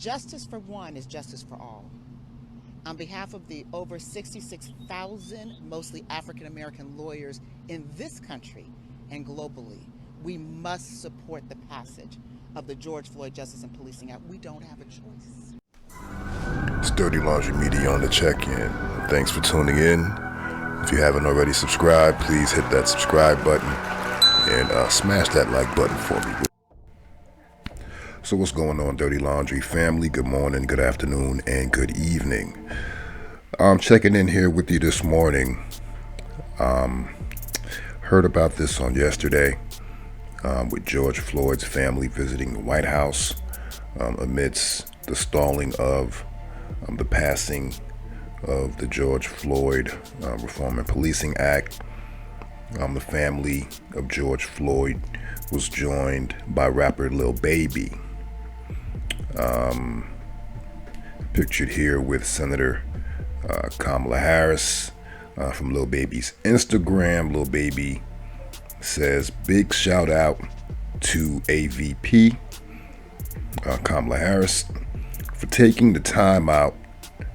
Justice for one is justice for all. On behalf of the over 66,000 mostly African American lawyers in this country and globally, we must support the passage of the George Floyd Justice and Policing Act. We don't have a choice. It's Dirty Laundry Media on the check-in. Thanks for tuning in. If you haven't already subscribed, please hit that subscribe button and smash that like button for me. So what's going on, Dirty Laundry family? Good morning, good afternoon, and good evening. I'm checking in here with you this morning. Heard about this on yesterday with George Floyd's family visiting the White House amidst the stalling of the passing of the George Floyd Reform and Policing Act. The family of George Floyd was joined by rapper Lil Baby. Pictured here with Senator Kamala Harris from Lil Baby's Instagram. Lil Baby says, big shout out to AVP Kamala Harris for taking the time out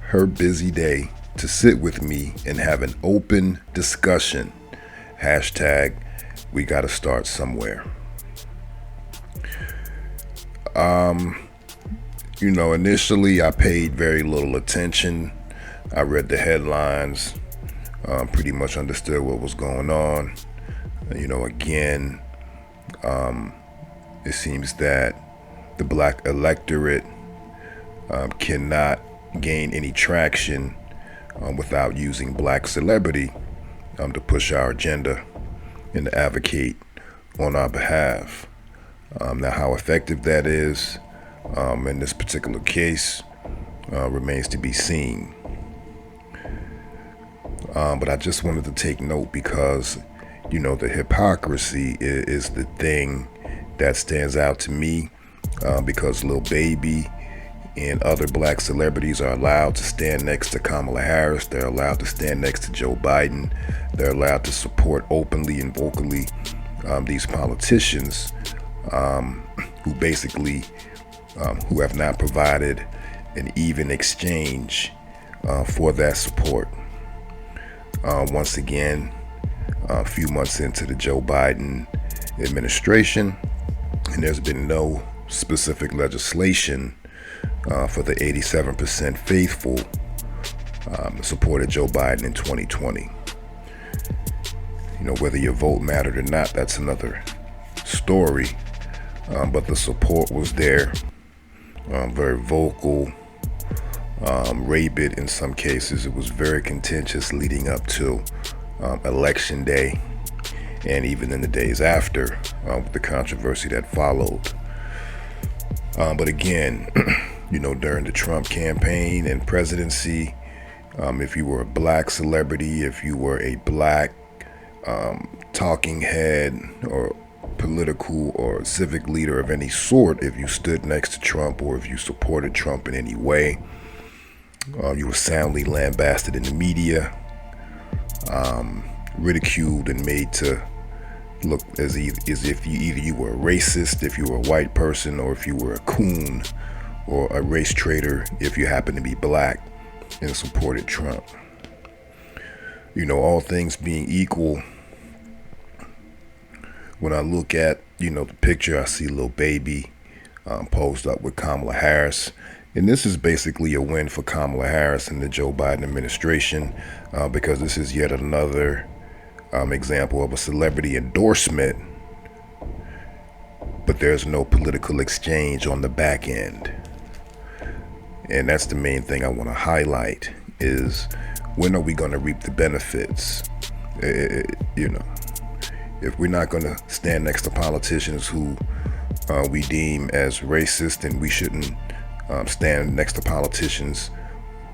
her busy day to sit with me and have an open discussion. Hashtag we gotta start somewhere. Initially I paid very little attention. I read the headlines, pretty much understood what was going on. Again, it seems that the black electorate cannot gain any traction without using black celebrity to push our agenda and to advocate on our behalf. Now, how effective that is in this particular case remains to be seen. But I just wanted to take note because, the hypocrisy is the thing that stands out to me because Lil Baby and other black celebrities are allowed to stand next to Kamala Harris. They're allowed to stand next to Joe Biden. They're allowed to support openly and vocally these politicians who basically who have not provided an even exchange for that support. Once again, a few months into the Joe Biden administration, and there's been no specific legislation for the 87% faithful supported Joe Biden in 2020. Whether your vote mattered or not, that's another story. But the support was there, very vocal, rabid in some cases. It was very contentious leading up to election day and even in the days after with the controversy that followed. But again, during the Trump campaign and presidency, if you were a black celebrity, if you were a black talking head or political or civic leader of any sort, if you stood next to Trump or if you supported Trump in any way, you were soundly lambasted in the media, ridiculed and made to look as if you were a racist if you were a white person, or if you were a coon or a race traitor if you happened to be black and supported Trump. All things being equal, when I look at, the picture, I see Lil Baby posed up with Kamala Harris. And this is basically a win for Kamala Harris and the Joe Biden administration because this is yet another example of a celebrity endorsement, but there's no political exchange on the back end. And that's the main thing I want to highlight is, when are we going to reap the benefits? If we're not going to stand next to politicians who we deem as racist, then we shouldn't stand next to politicians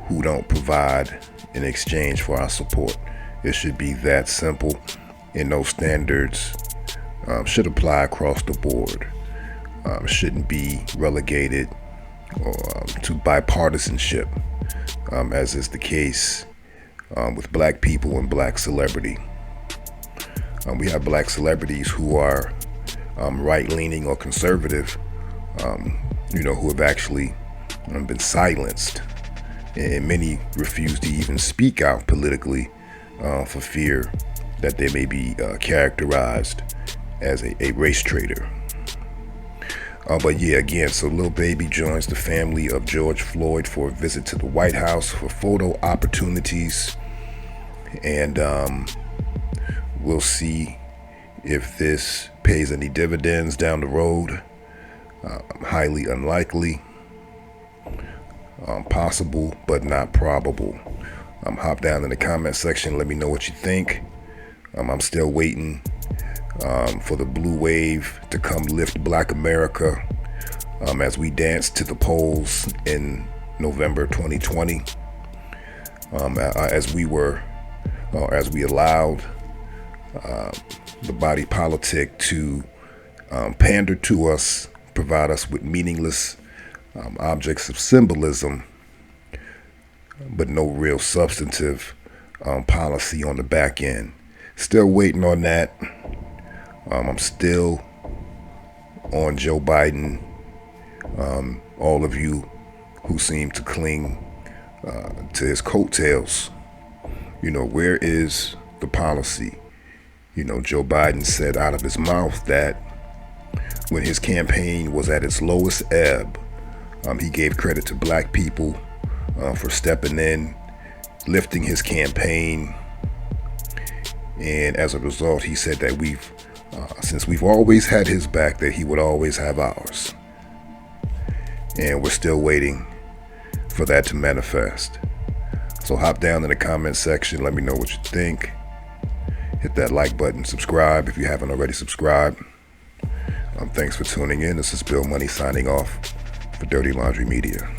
who don't provide an exchange for our support. It should be that simple, and those standards should apply across the board. Shouldn't be relegated to bipartisanship, as is the case with black people and black celebrity. We have black celebrities who are right-leaning or conservative, who have actually been silenced, and many refuse to even speak out politically for fear that they may be characterized as a race traitor. But yeah, again, so Lil Baby joins the family of George Floyd for a visit to the White House for photo opportunities. And we'll see if this pays any dividends down the road. Highly unlikely. Possible, but not probable. Hop down in the comment section. Let me know what you think. I'm still waiting for the blue wave to come lift Black America as we dance to the polls in November 2020. As we allowed the body politic to pander to us, provide us with meaningless objects of symbolism, but no real substantive policy on the back end. Still waiting on that. I'm still on Joe Biden. All of you who seem to cling to his coattails, where is the policy? Joe Biden said out of his mouth that when his campaign was at its lowest ebb, he gave credit to Black people for stepping in, lifting his campaign. And as a result, he said that since we've always had his back, that he would always have ours. And we're still waiting for that to manifest. So hop down in the comment section. Let me know what you think. Hit that like button. Subscribe if you haven't already subscribed. Thanks for tuning in. This is Bill Money signing off for Dirty Laundry Media.